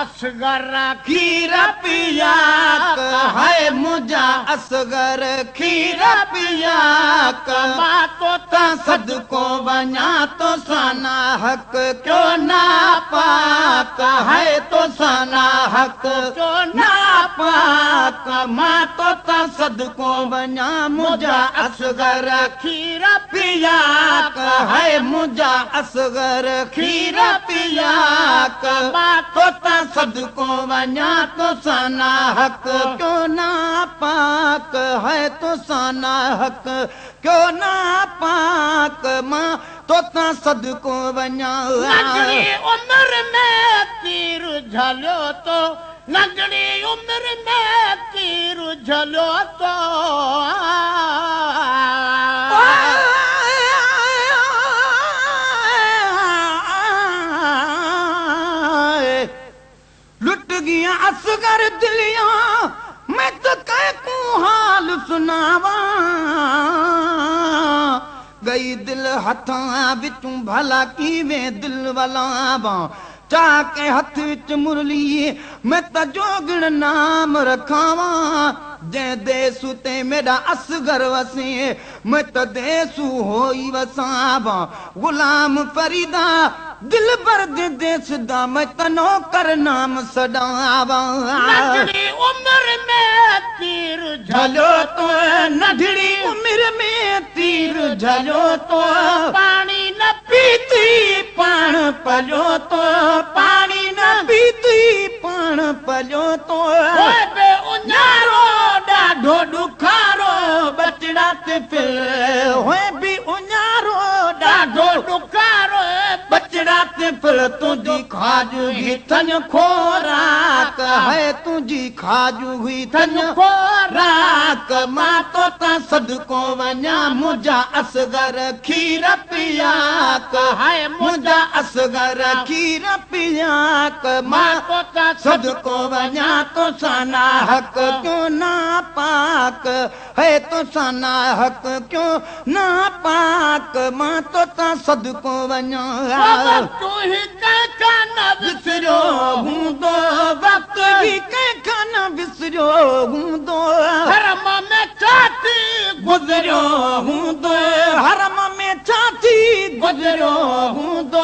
असगर खीर पिया है मुझा असगर खीर पिया मां तो ता सदको वञा तो साना हक क्यों ना पाक है तो साना हक क्यों ना पाक मां तो ता सदको वञा मुझा असगर खीर पिया है मुझा असगर खीर पिया मां तो ता सदको वञा तो साना हक क्यों ना पाक है तो साना हक क्यों ना पाक मां तो ता सदको वञा नगड़ी उम्र में तीर झलो तो नगड़ी उम्र में तीर झलो तो असगर दिलिया मैं तो कहू हाल सुनावा गई दिल हथा बिचू भला की वे दिल वलावा चाके हथ विच मुरली मैं तो जोगण नाम रखावा जे देसु ते मेरा असगर वसे मैं तो देसु होई वसावा गुलाम फरीदा दिल भर दे देस दा मैं तनो कर नाम सडावा नगड़ी उम्र में तीर झलो तो नगड़ी उम्र में तीर झलो तो पानी न पीती पान पलो तो पानी न पीती पान पलो तो बे उन्यारो डाढो दुखारो बचड़ा ते फिर होए भी उन्यारो डाढो दुखारो बचड़ा ते फिर तुझी खाजू ही थन खोराक है तुझी खाजू ही थन खोराक मां तो ता सदको वञा मुझा असगर खीर पिया है मुझा असगर खीर पिया मां तो ता सदको वञा तो साना हक क्यों ना पाक है तो साना हक क्यों ना पाक मां तो ता सदको वञा तू ही कंहिंखा न विसरियो हूंदो वक्त भी कंहिंखा न विसरियो हूंदो हरम में छाती गुज़रियो हूंदो हरम में छाती गुज़रियो हूंदो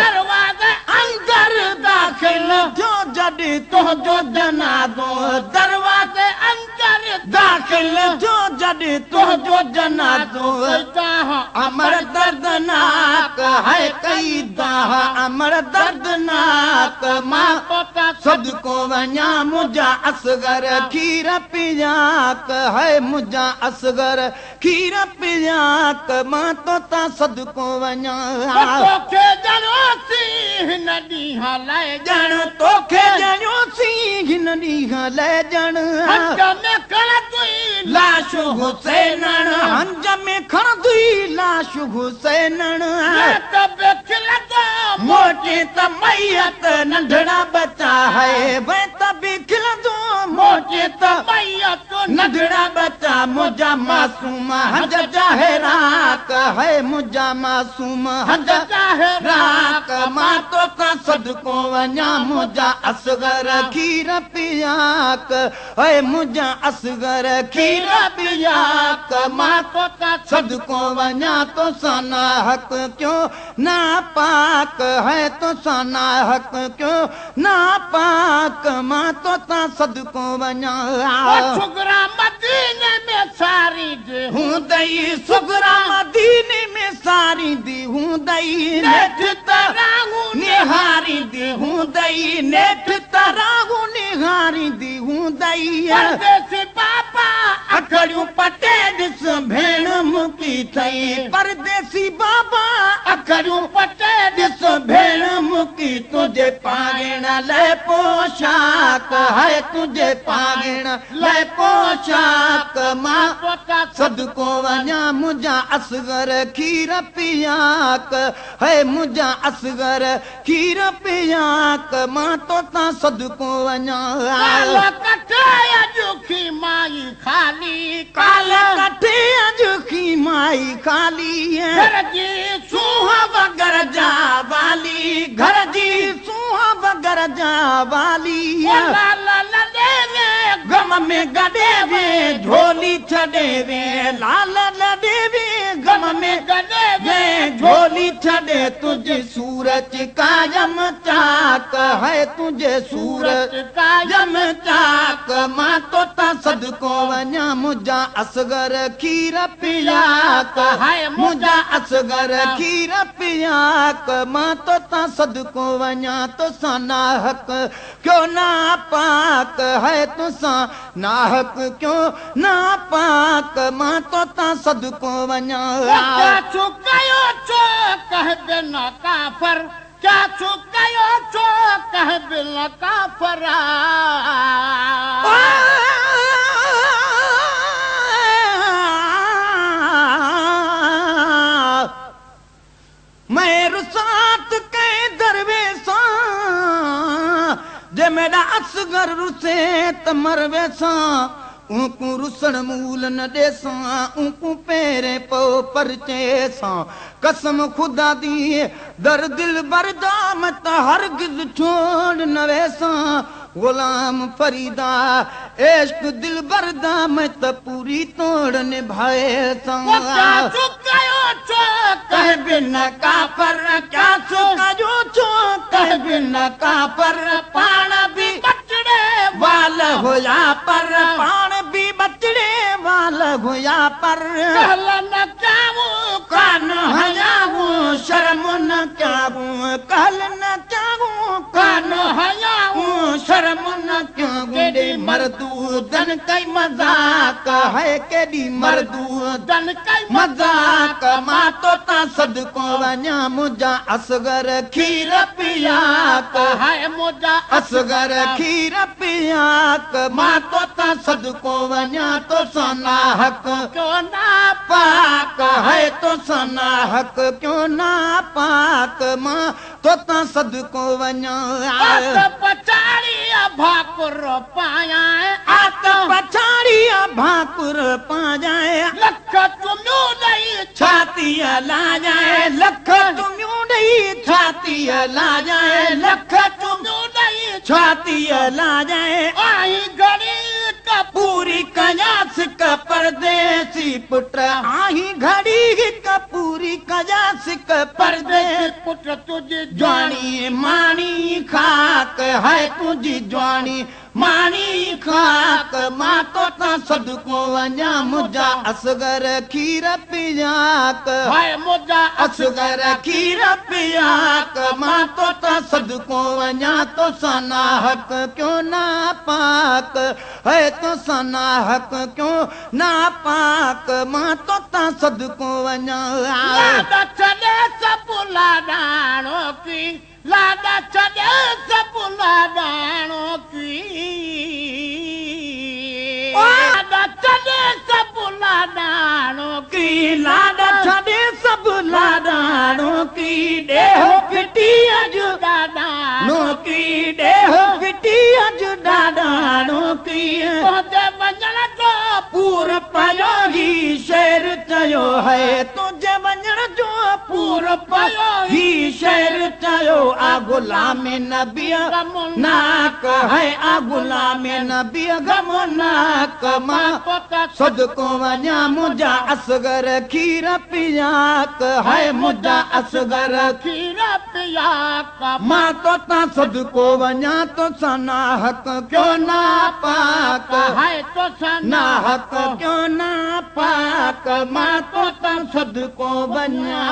दरवाज़े अंदर दाख़िल जो जॾहिं तुंहिंजो जनाज़ो दरवाज़े अंदर दाख़िल जो जॾहिं तुंहिंजो जनाज़ो अमर दर्दनाक है कई दाह अमर दर्दनाक मां सदको वञा मुझा असगर खीर पियाक है मुझा असगर खीर पियाक मां तो ता सदको वञा तोखे जणोसी हिन ॾींहुं लाइ ॼण तोखे जणोसी हिन ॾींहुं लाइ ॼण हंज में खणंदी लाश हुसैनण हंज में खणंदी लाश हुसैनण मोटे त मैयत नंढड़ा बच्चा है वह तभी खिलंदो मोटे त मैयत नंढड़ा बच्चा मुझा मासूम हंज जाहिराक है मुझा मासूम हंज जाहिराक मां तो ता सदको वञा मुझा असगर खीर पियाक है मुझा असगर खीर पियाक मां तो ता सदको वञा तो साना हक क्यों ना पाक है तो साना हक क्यों ना पाक मां तो ता सदको वञा सुगरा मदीने में सारी दे हूं दई सुगरा मदीने में सारी दी हूं दई नेठ तरागू निहारी दी हूं दई नेठ तरागू निहारी दी हूं दई परदेसी बाबा अखड़ियूं पटे ॾिस भेण मुकी थई परदेसी बाबा अखड़ियूं पटे ॾिस भेण मुकी तुझे पागण लाइ पोशाक है तुझे पागण लाइ पोशाक मां सदको वञा मुझा असगर खीर पियाक है मुझा असगर खीर पियाक मां तो ता सदको वञा काला कठाया जुखी माई खाली काला आई खाली घर जी सूहा बगर जा वाली घर जी सूहा बगर जा वाली गम में गडे वे झोली छॾे वे लाल लॾे वे गम में गडे वे झोली छॾे तुझे सूरज कायम चाक है तुझे सूरज कायम चाक मां तो ता सदको वञा मुंहिंजा असगर खीर पियाक है मुंहिंजा असगर खीर पियाक मां तो ता सदको वञा तो सा नाहक क्यों ना पाक है तुसा नाहक क्यों ना पाक मां तो ता सदको वञा चुकायो छो कह बिना काफर क्या चुकायो छो कह बिना काफर मैं रुसात के दरवेसा जे मेरा असगर रुसे त मरवेसा ऊंकू रुसण मूल न देसा ऊंकू पेरे पो परचे सा कसम खुदा दी दर दिल बरदा मत हरगिज छोड़ न वेसा गुलाम फरीदा इश्क दिल बरदा मैं त पूरी तोड़ निभाए सा चुकायो छो कह बिना काफर क्या चुकायो छो कह बिना काफर पाण भी बचड़े वाल होया पर पाण भी बचड़े वाल होया पर कहल न चाहूं कान हयाऊं शर्म न क्याऊं कहल न चाहूं कान हयाऊं शर्म न क्याऊं केडी मर्दूदन कई मजाक है केडी मर्दूदन कई मजाक मां तो ता सदको वञा मुंहिंजा असगर खीर पियाक है मुंहिंजा असगर खीर पियाक मां तो ता सदको वञा तो सा नाहक क्यों ना पाक है तो सा नाहक क्यों ना पाक मां तो ता सदको वञा पछाड़ी भाकुर पाया आत पछाड़ी भाकुर पाजाए लख तुमियूं ॾेई छाती लाजाए लख तुमियूं ॾेई छाती लाजाए लख तुमियूं ॾेई छाती लाजाए आई घड़ी पूरी कयास का परदेसी पुट आही घड़ी का पूरी कयास का परदेसी पुत्र तुझी ज्वाणी मानी खाक है तुझी ज्वाणी मानी खाक मां तो ता सदको वञा मुंहिंजा असगर खीर पियाक है मुंहिंजा असगर खीर पियाक मां तो ता सदको वञा तो सा नाहक क्यों ना पाक है तो सा नाहक क्यों ना पाक मां तो ता सदको वञा लाडा छॾे सभु लाडाणो की लाडा छॾे सभु लाडाणो की लाडा छॾे सभु लाडाणो की लाडा छॾे सभु लाडाणो की ॾेहो फिटी अॼु ॾाॾाणो की ॾेहो फिटी अॼु ॾाॾाणो की तुंहिंजे वञण जो पूर पयो ही शेर चयो है तुझे वञण जो पूर पयो ही शेर चयो आ गुलाम नबी नाक है आ गुलाम नबी गम नाक मां सदको वञा मुंहिंजा असगर खीर पियाक है मुंहिंजा असगर खीर पियाक मां तो ता सदको वञा तो सा नाहक क्यों ना पाक है तो सन नाहक क्यों ना पाक मां तो ता सदको वञा